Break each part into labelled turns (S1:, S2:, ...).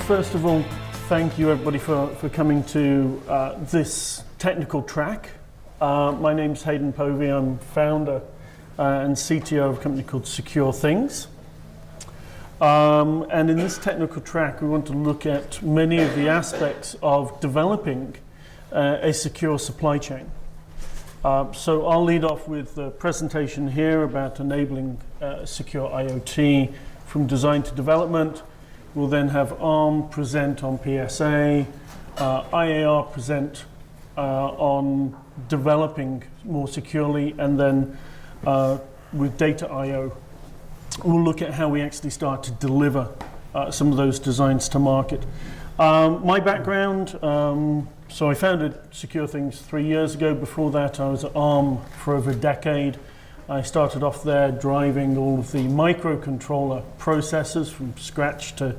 S1: first of all, thank you everybody for coming to this technical track. My name's Haydn Povey. I'm founder and CTO of a company called Secure Thingz. And in this technical track, we want to look at many of the aspects of developing a secure supply chain. So I'll lead off with a presentation here about enabling secure IoT from design to development. We'll then have ARM present on PSA, IAR present on developing more securely, and then with Data IO, we'll look at how we actually start to deliver some of those designs to market. My background, so I founded Secure Thingz 3 years ago. Before that, I was at ARM for over a decade. I started off there driving all of the microcontroller processors from scratch to,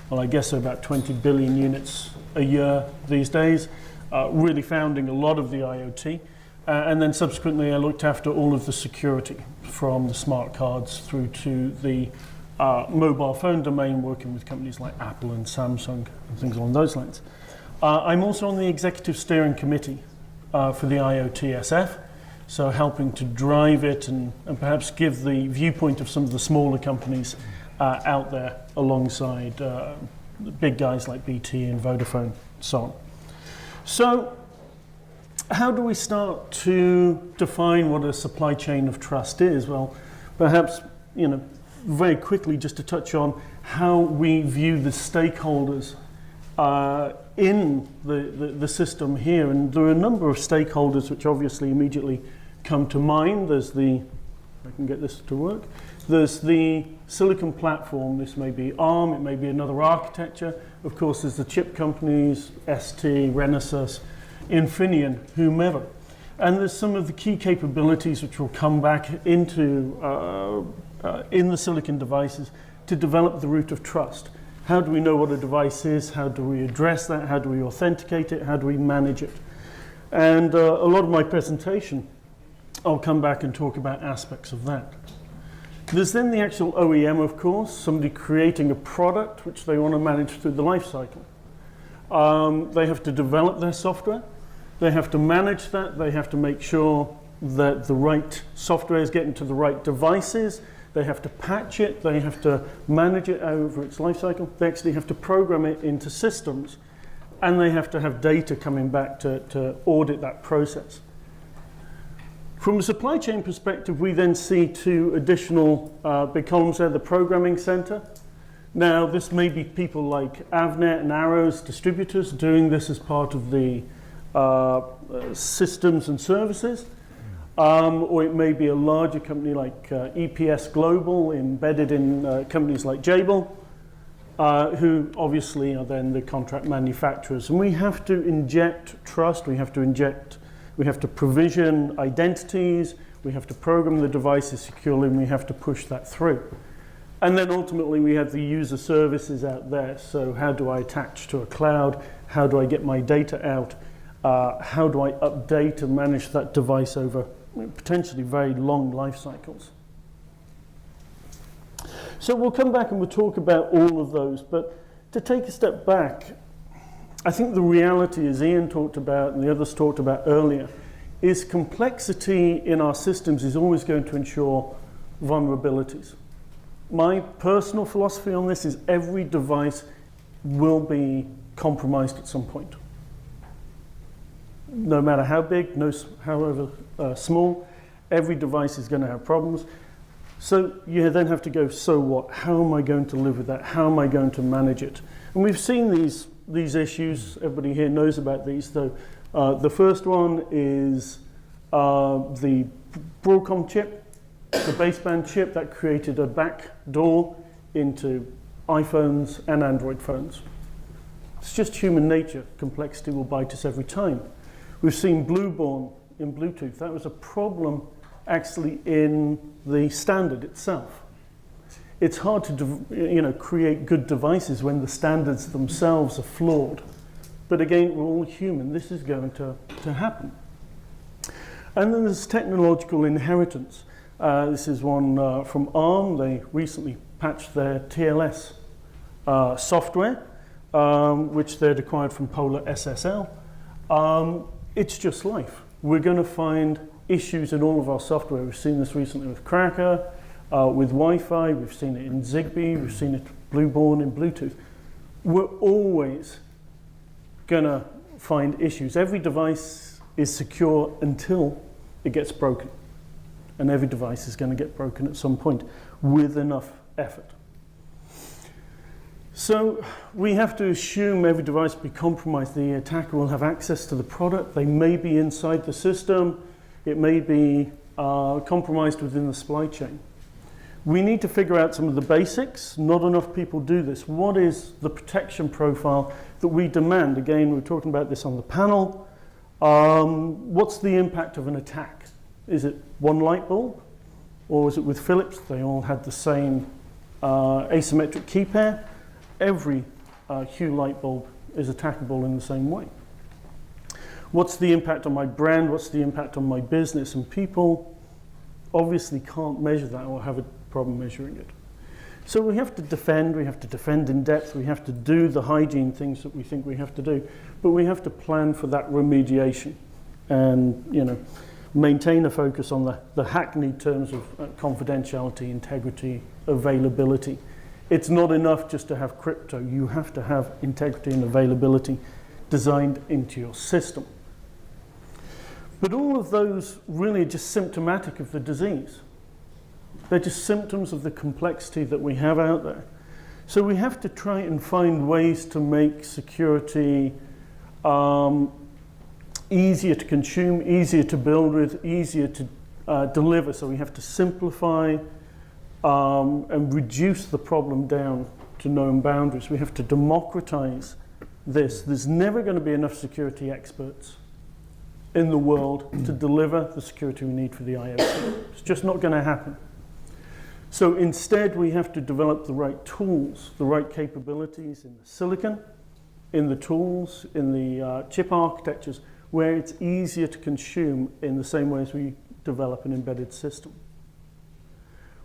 S1: well, I guess about 20 billion units a year these days, really founding a lot of the IoT. And then subsequently, I looked after all of the security from the smart cards through to the mobile phone domain, working with companies like Apple and Samsung and things along those lines. I'm also on the executive steering committee for the IoT SF. So helping to drive it and perhaps give the viewpoint of some of the smaller companies out there alongside the big guys like BT and Vodafone and so on. So how do we start to define what a supply chain of trust is? Well, perhaps, very quickly just to touch on how we view the stakeholders in the system here, and there are a number of stakeholders which obviously immediately come to mind. There's the, if I can get this to work, there's the silicon platform. This may be ARM, it may be another architecture. Of course, there's the chip companies, ST, Renesas, Infineon, whomever. And there's some of the key capabilities which will come back into in the silicon devices to develop the root of trust. How do we know what a device is? How do we address that? How do we authenticate it? How do we manage it? And a lot of my presentation, I'll come back and talk about aspects of that. There's then the actual OEM, of course, somebody creating a product which they want to manage through the life cycle. They have to develop their software. They have to manage that. They have to make sure that the right software is getting to the right devices. They have to patch it, they have to manage it over its life cycle. They actually have to program it into systems, and they have to have data coming back to audit that process. From a supply chain perspective, we then see two additional big columns there, the programming center. Now, this may be people like Avnet and Arrow's distributors doing this as part of the systems and services. Or it may be a larger company like EPS Global embedded in companies like Jabil, who obviously are then the contract manufacturers. And we have to inject trust, we have to provision identities, we have to program the devices securely, and we have to push that through. And then ultimately we have the user services out there. So how do I attach to a cloud? How do I get my data out? How do I update and manage that device over potentially very long life cycles? So we'll come back and we'll talk about all of those, but to take a step back, I think the reality, as Ian talked about and the others talked about earlier, is complexity in our systems is always going to ensure vulnerabilities. My personal philosophy on this is every device will be compromised at some point. No matter how big, however small, every device is going to have problems. So you then have to go, so what? How am I going to live with that? How am I going to manage it? And we've seen these issues. Everybody here knows about these. So the first one is the Broadcom chip, the baseband chip that created a back door into iPhones and Android phones. It's just human nature. Complexity will bite us every time. We've seen Blueborn in Bluetooth. That was a problem actually in the standard itself. It's hard to create good devices when the standards themselves are flawed. But again, we're all human. This is going to happen. And then there's technological inheritance. This is one from ARM. They recently patched their TLS software which they'd acquired from Polar SSL. It's just life. We're going to find issues in all of our software. We've seen this recently with Cracker, with Wi-Fi, we've seen it in Zigbee, we've seen it Blueborn in Bluetooth. We're always going to find issues. Every device is secure until it gets broken. And every device is going to get broken at some point with enough effort. So we have to assume every device will be compromised. The attacker will have access to the product. They may be inside the system. It may be compromised within the supply chain. We need to figure out some of the basics. Not enough people do this. What is the protection profile that we demand? Again, we're talking about this on the panel. What's the impact of an attack? Is it one light bulb? Or is it with Philips? They all had the same asymmetric key pair. Every Hue light bulb is attackable in the same way. What's the impact on my brand? What's the impact on my business? And people obviously can't measure that or have a problem measuring it. So we have to defend in depth, we have to do the hygiene things that we think we have to do, but we have to plan for that remediation and, you know, maintain a focus on the hackneyed terms of confidentiality, integrity, availability. It's not enough just to have crypto. You have to have integrity and availability designed into your system. But all of those really are just symptomatic of the disease. They're just symptoms of the complexity that we have out there. So we have to try and find ways to make security easier to consume, easier to build with, easier to deliver. So we have to simplify and reduce the problem down to known boundaries. We have to democratize this. There's never going to be enough security experts in the world to deliver the security we need for the IoT. It's just not going to happen. So instead, we have to develop the right tools, the right capabilities in the silicon, in the tools, in the chip architectures, where it's easier to consume in the same way as we develop an embedded system.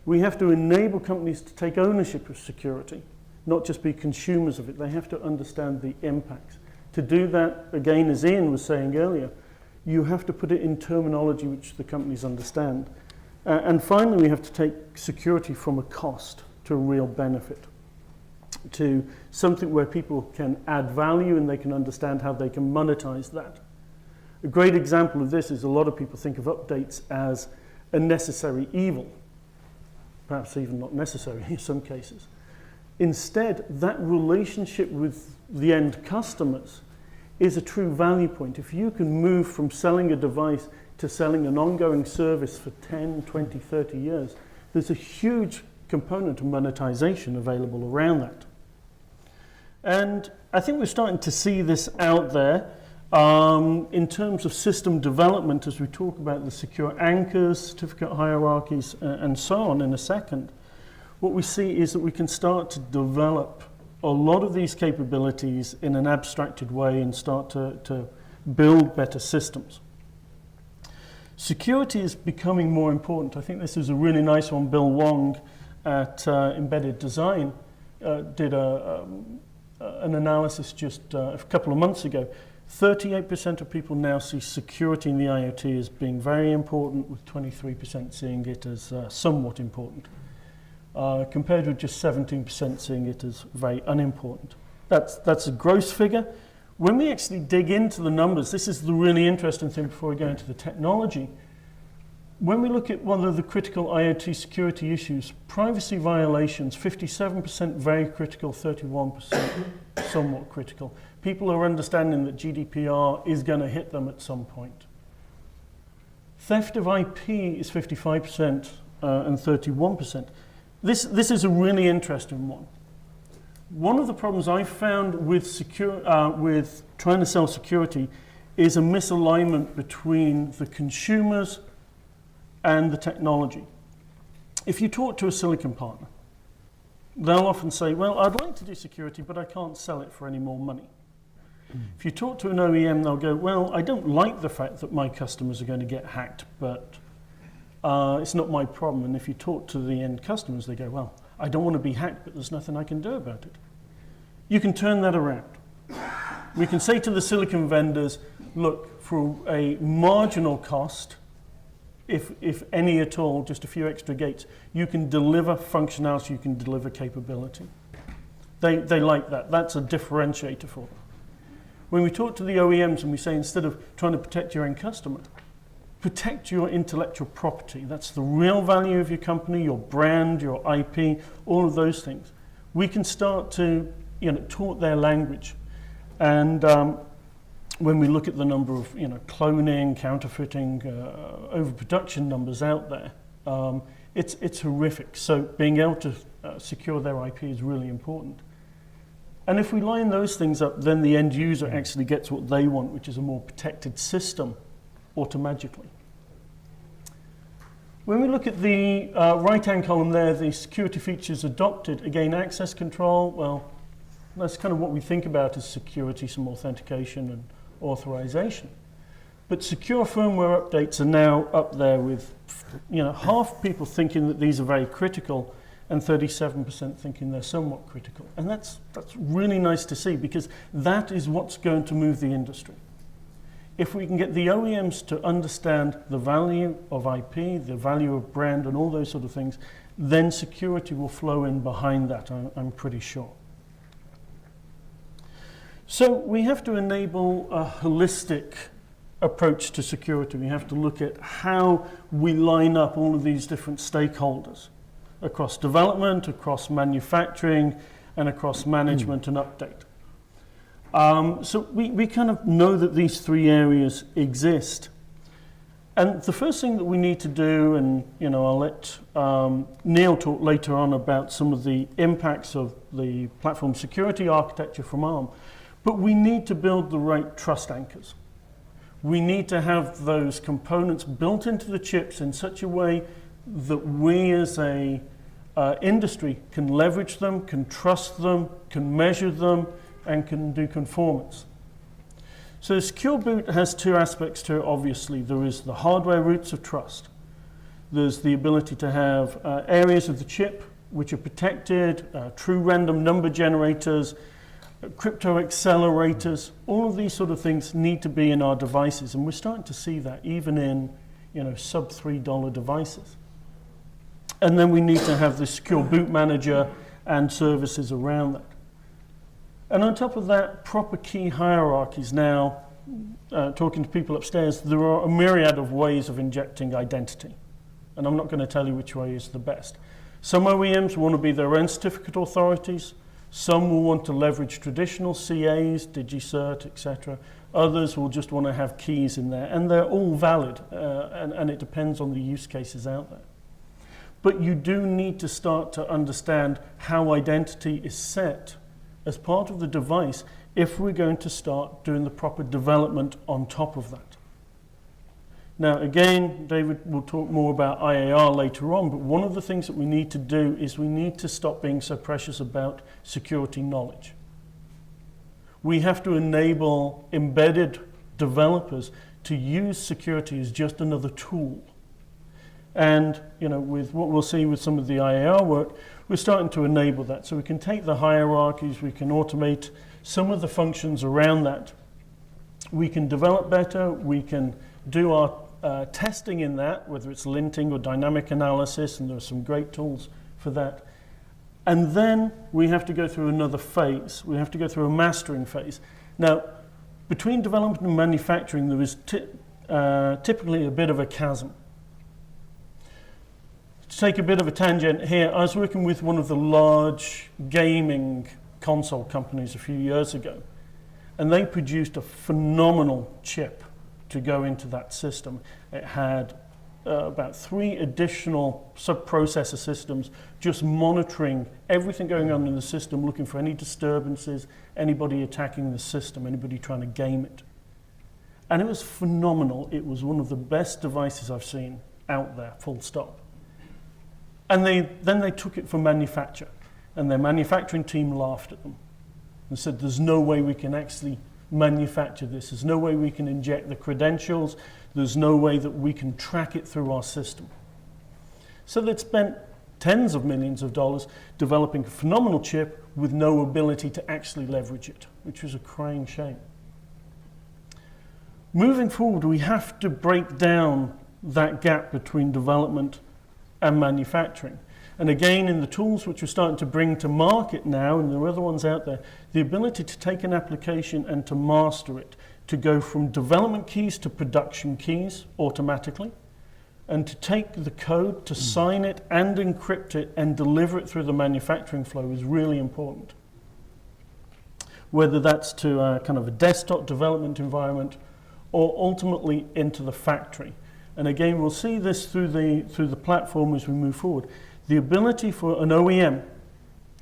S1: We have to enable companies to take ownership of security, not just be consumers of it. They have to understand the impacts. To do that, again, as Ian was saying earlier, you have to put it in terminology which the companies understand. And finally, we have to take security from a cost to a real benefit, to something where people can add value and they can understand how they can monetize that. A great example of this is a lot of people think of updates as a necessary evil, perhaps even not necessary in some cases. Instead, that relationship with the end customers is a true value point. If you can move from selling a device to selling an ongoing service for 10, 20, 30 years, there's a huge component of monetization available around that. And I think we're starting to see this out there in terms of system development as we talk about the secure anchors, certificate hierarchies, and so on in a second. What we see is that we can start to develop a lot of these capabilities in an abstracted way and start to build better systems. Security is becoming more important. I think this is a really nice one. Bill Wong at Embedded Design did an analysis just a couple of months ago. 38% of people now see security in the IoT as being very important, with 23% seeing it as somewhat important, compared with just 17% seeing it as very unimportant. That's a gross figure. When we actually dig into the numbers, this is the really interesting thing before we go into the technology. When we look at one of the critical IoT security issues, privacy violations, 57% very critical, 31% somewhat critical. People are understanding that GDPR is going to hit them at some point. Theft of IP is 55% and 31%. This is a really interesting one. One of the problems I found with trying to sell security is a misalignment between the consumers and the technology. If you talk to a silicon partner, they'll often say, well, I'd like to do security, but I can't sell it for any more money. If you talk to an OEM, they'll go, well, I don't like the fact that my customers are going to get hacked, but it's not my problem. And if you talk to the end customers, they go, well, I don't want to be hacked, but there's nothing I can do about it. you can turn that around. We can say to the silicon vendors, look, for a marginal cost, if any at all, just a few extra gates, you can deliver functionality, you can deliver capability. They like that. That's a differentiator for them. When we talk to the OEMs and we say, instead of trying to protect your end customer, protect your intellectual property. That's the real value of your company, your brand, your IP, all of those things. We can start to, talk their language. And when we look at the number of, cloning, counterfeiting, overproduction numbers out there, it's horrific. So being able to secure their IP is really important. And if we line those things up, then the end user actually gets what they want, which is a more protected system automatically. When we look at the right-hand column there, the security features adopted, again, access control, well, that's kind of what we think about as security, some authentication and authorization. But secure firmware updates are now up there with, half people thinking that these are very critical and 37% thinking they're somewhat critical. And that's really nice to see, because that is what's going to move the industry. If we can get the OEMs to understand the value of IP, the value of brand, and all those sort of things, then security will flow in behind that, I'm pretty sure. So we have to enable a holistic approach to security. We have to look at how we line up all of these different stakeholders across development, across manufacturing, and across management and update. So we kind of know that these three areas exist. And the first thing that we need to do, and I'll let Neil talk later on about some of the impacts of the platform security architecture from ARM, but we need to build the right trust anchors. We need to have those components built into the chips in such a way that we as a industry can leverage them, can trust them, can measure them, and can do conformance. So Secure Boot has two aspects to it, obviously. There is the hardware roots of trust. There's the ability to have areas of the chip which are protected, true random number generators, crypto accelerators. All of these sort of things need to be in our devices, and we're starting to see that even in sub $3 devices. And then we need to have the Secure Boot Manager and services around that. And on top of that, proper key hierarchies. Now, talking to people upstairs, there are a myriad of ways of injecting identity. And I'm not going to tell you which way is the best. Some OEMs want to be their own certificate authorities. Some will want to leverage traditional CAs, DigiCert, etc. Others will just want to have keys in there. And they're all valid, and it depends on the use cases out there. But you do need to start to understand how identity is set as part of the device if we're going to start doing the proper development on top of that. Now, again, David will talk more about IAR later on, but one of the things that we need to do is we need to stop being so precious about security knowledge. We have to enable embedded developers to use security as just another tool. And with what we'll see with some of the IAR work, we're starting to enable that. So we can take the hierarchies, we can automate some of the functions around that. We can develop better, we can do our testing in that, whether it's linting or dynamic analysis, and there are some great tools for that. And then we have to go through another phase. We have to go through a mastering phase. Now, between development and manufacturing, there is typically a bit of a chasm. To take a bit of a tangent here, I was working with one of the large gaming console companies a few years ago, and they produced a phenomenal chip to go into that system. It had about 3 additional sub-processor systems just monitoring everything going on in the system, looking for any disturbances, anybody attacking the system, anybody trying to game it. And it was phenomenal. It was one of the best devices I've seen out there, full stop. And then they took it for manufacture, and their manufacturing team laughed at them and said, there's no way we can actually manufacture this. There's no way we can inject the credentials. There's no way that we can track it through our system. So they'd spent tens of millions of dollars developing a phenomenal chip with no ability to actually leverage it, which was a crying shame. Moving forward, we have to break down that gap between development and manufacturing. And again, in the tools which we're starting to bring to market now, and there are other ones out there, the ability to take an application and to master it, to go from development keys to production keys automatically, and to take the code, to sign it and encrypt it and deliver it through the manufacturing flow is really important. Whether that's to a kind of a desktop development environment or ultimately into the factory. And again, we'll see this through the platform as we move forward. The ability for an OEM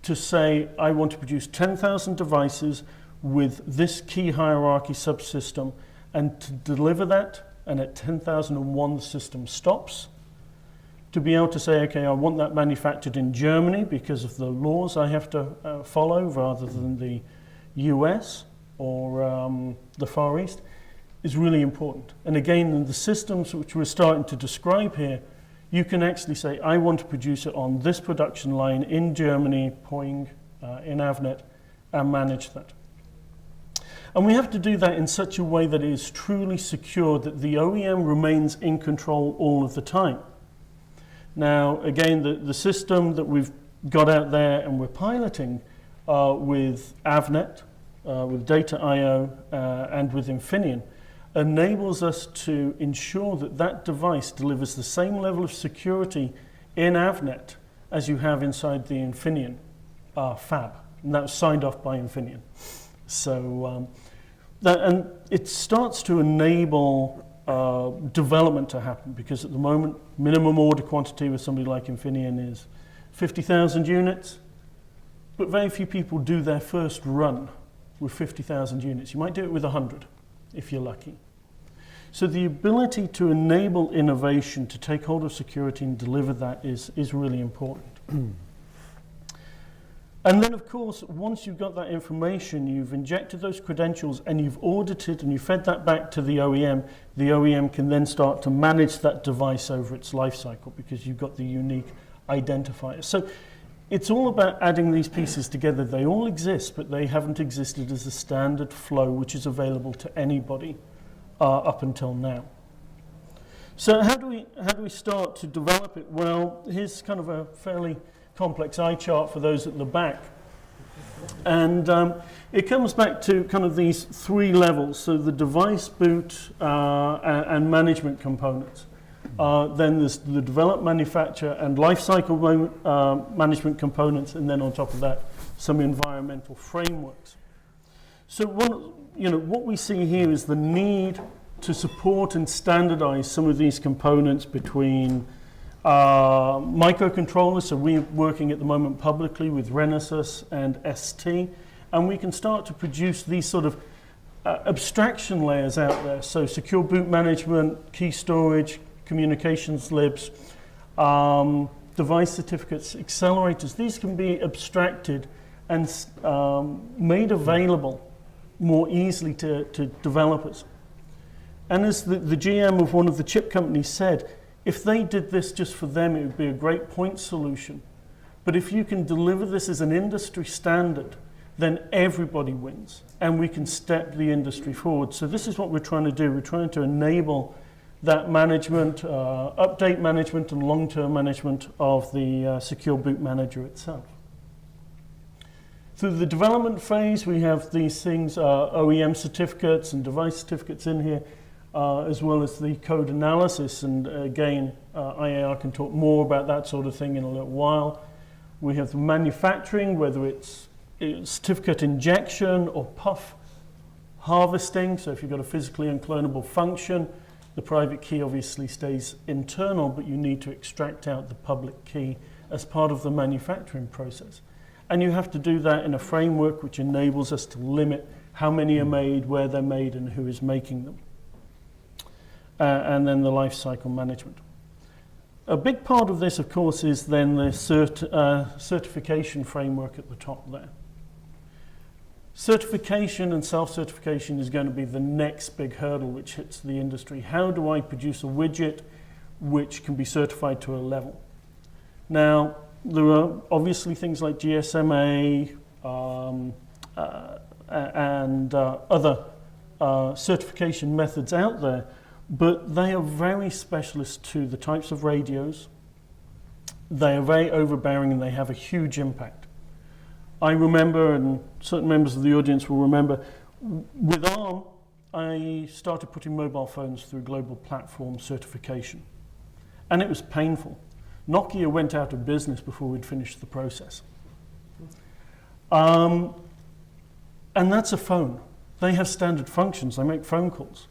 S1: to say, I want to produce 10,000 devices with this key hierarchy subsystem, and to deliver that, and at 10,001 the system stops. To be able to say, okay, I want that manufactured in Germany because of the laws I have to follow rather than the US or the Far East, is really important. And again, in the systems which we're starting to describe here, you can actually say, I want to produce it on this production line in Germany, Poing, in Avnet, and manage that. And we have to do that in such a way that it is truly secure, that the OEM remains in control all of the time. Now, again, the system that we've got out there and we're piloting with Avnet, with Data.io, and with Infineon, enables us to ensure that that device delivers the same level of security in Avnet as you have inside the Infineon fab. And that was signed off by Infineon. So and it starts to enable development to happen, because at the moment, minimum order quantity with somebody like Infineon is 50,000 units, but very few people do their first run with 50,000 units. You might do it with 100 if you're lucky. So the ability to enable innovation, to take hold of security and deliver that is really important. And then, of course, once you've got that information, you've injected those credentials and you've audited and you fed that back to the OEM can then start to manage that device over its life cycle because you've got the unique identifier. So it's all about adding these pieces together. They all exist, but they haven't existed as a standard flow which is available to anybody up until now. So how do we start to develop it? Well, here's kind of a fairly complex eye chart for those at the back. And it comes back to kind of these three levels. So the device, boot, and management components. Then there's the develop, manufacture, and lifecycle management components, and then on top of that, some environmental frameworks. So what we see here is the need to support and standardize some of these components between microcontrollers. So we're working at the moment publicly with Renesas and ST, and we can start to produce these sort of abstraction layers out there. So secure boot management, key storage, communications libs, device certificates, accelerators. These can be abstracted and made available more easily to developers. And as the GM of one of the chip companies said, if they did this just for them, it would be a great point solution. But if you can deliver this as an industry standard, then everybody wins, and we can step the industry forward. So this is what we're trying to do. We're trying to enable that management, update management and long-term management of the secure boot manager itself. Through the development phase, we have these things, OEM certificates and device certificates in here, as well as the code analysis. And again, IAR can talk more about that sort of thing in a little while. We have the manufacturing, whether it's certificate injection or puff harvesting. So if you've got a physically unclonable function, the private key obviously stays internal, but you need to extract out the public key as part of the manufacturing process. And you have to do that in a framework which enables us to limit how many are made, where they're made, and who is making them. And then the life cycle management. A big part of this, of course, is then the certification framework at the top there. Certification and self-certification is going to be the next big hurdle which hits the industry. How do I produce a widget which can be certified to a level? Now, There are obviously things like GSMA and other certification methods out there, but they are very specialist to the types of radios. They are very overbearing and they have a huge impact. I remember, and certain members of the audience will remember, with ARM, I started putting mobile phones through global platform certification. And it was painful. Nokia went out of business before we'd finished the process. And that's a phone. They have standard functions. They make phone calls.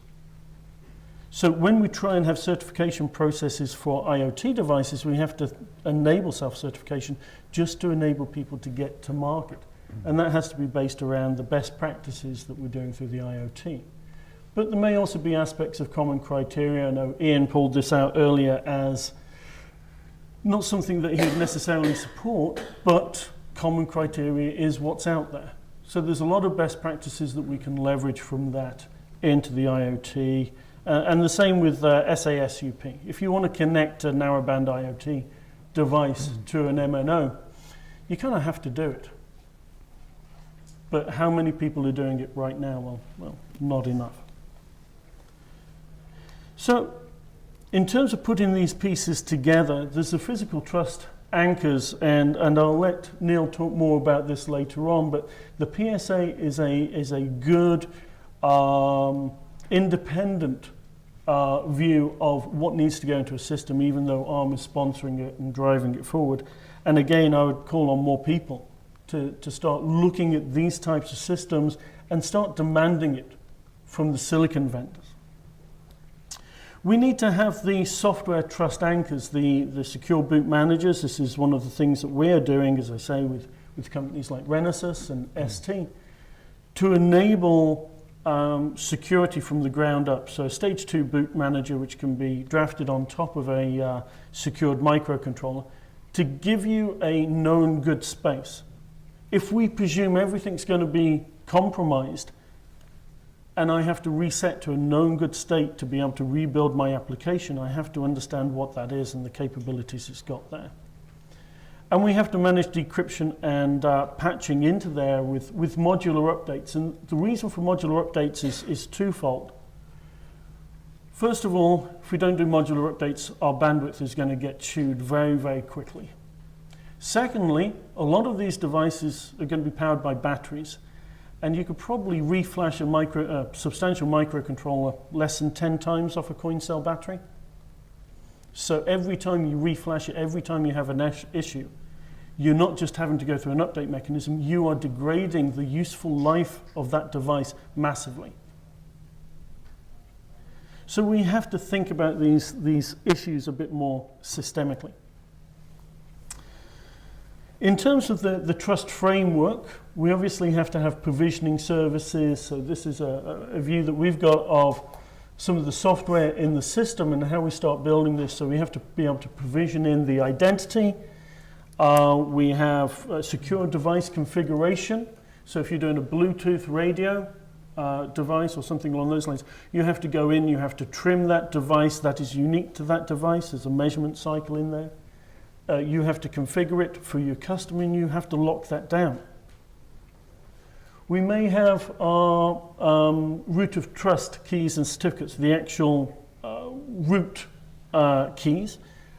S1: So when we try and have certification processes for IoT devices, we have to enable self-certification just to enable people to get to market. And that has to be based around the best practices that we're doing through the IoT. But there may also be aspects of common criteria. I know Ian pulled this out earlier as not something that he would necessarily support, but common criteria is what's out there. So there's a lot of best practices that we can leverage from that into the IoT. And the same with SASUP. If you want to connect a narrowband IoT device to an MNO, you kind of have to do it. But how many people are doing it right now? Well, not enough. So in terms of putting these pieces together, there's the physical trust anchors, and I'll let Neil talk more about this later on, but the PSA is a good independent view of what needs to go into a system, even though ARM is sponsoring it and driving it forward. And again, I would call on more people to start looking at these types of systems and start demanding it from the silicon vendors. We need to have the software trust anchors, the secure boot managers. This is one of the things that we're doing, as I say, with companies like Renesas and ST, to enable security from the ground up. So a stage 2 boot manager, which can be drafted on top of a secured microcontroller, to give you a known good space. If we presume everything's going to be compromised, and I have to reset to a known good state to be able to rebuild my application, I have to understand what that is and the capabilities it's got there. And we have to manage decryption and patching into there with modular updates. And the reason for modular updates is twofold. First of all, if we don't do modular updates, our bandwidth is going to get chewed very, very quickly. Secondly, a lot of these devices are going to be powered by batteries. And you could probably reflash a substantial microcontroller less than 10 times off a coin cell battery. So every time you reflash it, every time you have an issue, you're not just having to go through an update mechanism, you are degrading the useful life of that device massively. So we have to think about these issues a bit more systemically. In terms of the trust framework, we obviously have to have provisioning services. So this is a view that we've got of some of the software in the system and how we start building this. So we have to be able to provision in the identity. We have secure device configuration. So if you're doing a Bluetooth radio device or something along those lines, you have to go in, you have to trim that device that is unique to that device. There's a measurement cycle in there. You have to configure it for your customer and you have to lock that down. We may have our root of trust keys and certificates, the actual root keys,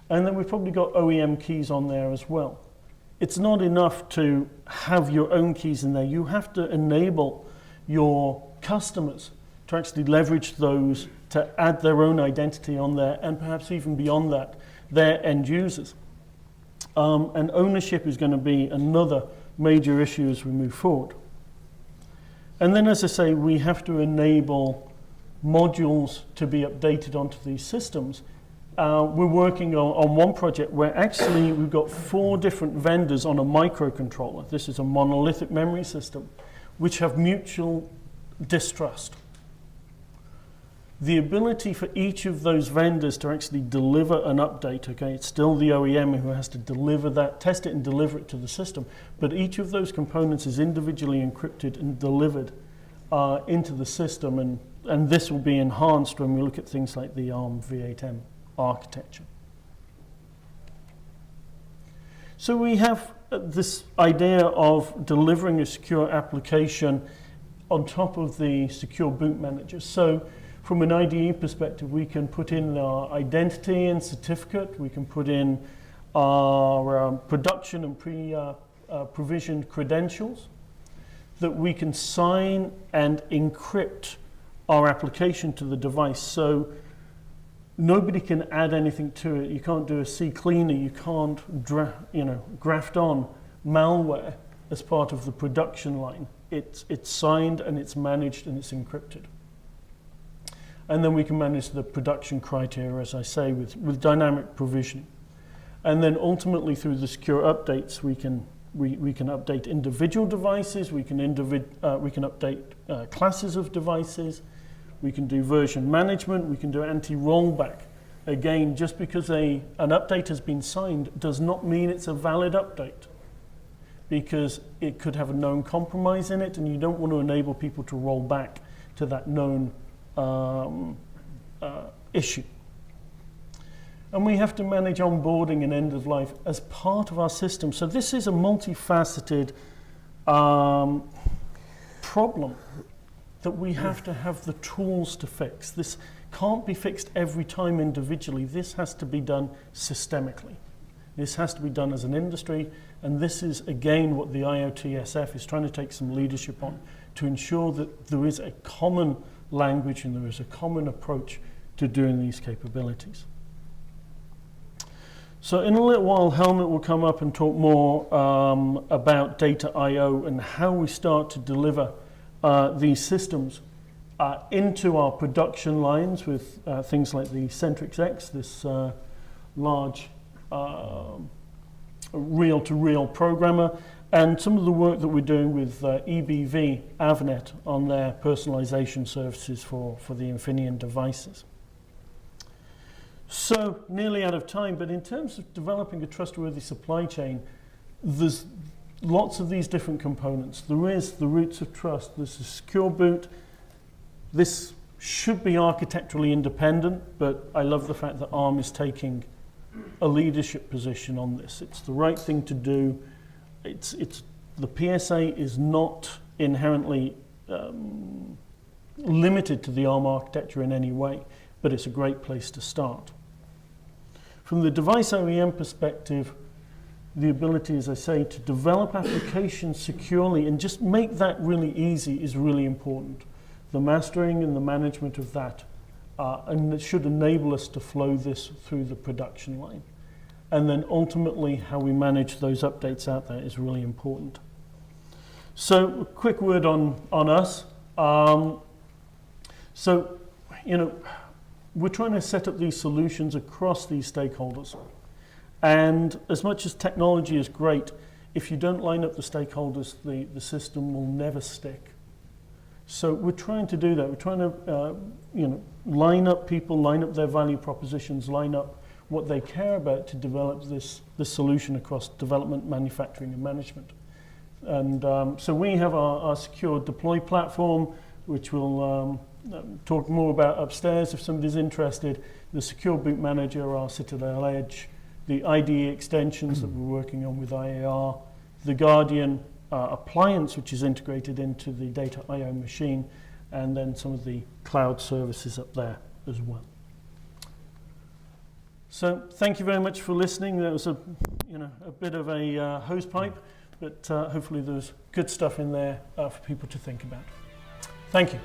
S1: and then we've probably got OEM keys on there as well. It's not enough to have your own keys in there. You have to enable your customers to actually leverage those to add their own identity on there, and perhaps even beyond that, their end users. And ownership is going to be another major issue as we move forward. And then, as I say, we have to enable modules to be updated onto these systems. We're working on one project where actually we've got 4 different vendors on a microcontroller. This is a monolithic memory system, which have mutual distrust. The ability for each of those vendors to actually deliver an update, okay, it's still the OEM who has to deliver that, test it and deliver it to the system, but each of those components is individually encrypted and delivered into the system, and this will be enhanced when we look at things like the ARM v8m architecture. So we have this idea of delivering a secure application on top of the secure boot manager. So from an IDE perspective, we can put in our identity and certificate, we can put in our production and provisioned credentials that we can sign and encrypt our application to the device. So nobody can add anything to it. You can't do a CCleaner, you can't graft on malware as part of the production line. It's signed and it's managed and it's encrypted. And then we can manage the production criteria, as I say, with dynamic provisioning. And then ultimately through the secure updates, we can update individual devices, we can update classes of devices, we can do version management, we can do anti-rollback. Again, just because an update has been signed does not mean it's a valid update, because it could have a known compromise in it, and you don't want to enable people to roll back to that known issue. And we have to manage onboarding and end of life as part of our system. So this is a multifaceted problem that we have to have the tools to fix. This can't be fixed every time individually. This has to be done systemically. This has to be done as an industry, and this is again what the IoT SF is trying to take some leadership on, to ensure that there is a common language and there is a common approach to doing these capabilities. So in a little while, Helmut will come up and talk more about data I/O and how we start to deliver these systems into our production lines with things like the Centrix X, this large reel-to-reel programmer, and some of the work that we're doing with EBV, Avnet, on their personalization services for the Infineon devices. So, nearly out of time, but in terms of developing a trustworthy supply chain, there's lots of these different components. There is the roots of trust, there's a secure boot. This should be architecturally independent, but I love the fact that ARM is taking a leadership position on this. It's the right thing to do. The PSA is not inherently limited to the ARM architecture in any way, but it's a great place to start. From the device OEM perspective, the ability, as I say, to develop applications securely and just make that really easy is really important. The mastering and the management of that, and it should enable us to flow this through the production line. And then ultimately, how we manage those updates out there is really important. So, a quick word on us. We're trying to set up these solutions across these stakeholders. And as much as technology is great, if you don't line up the stakeholders, the system will never stick. So we're trying to do that. We're trying to line up people, line up their value propositions, line up what they care about to develop this solution across development, manufacturing, and management. And so we have our secure deploy platform, which we'll talk more about upstairs if somebody's interested. The secure boot manager, our Citadel Edge, the IDE extensions that we're working on with IAR, the Guardian appliance, which is integrated into the data I/O machine, and then some of the cloud services up there as well. So thank you very much for listening. That was a bit of a hose pipe, but hopefully there's good stuff in there for people to think about. Thank you.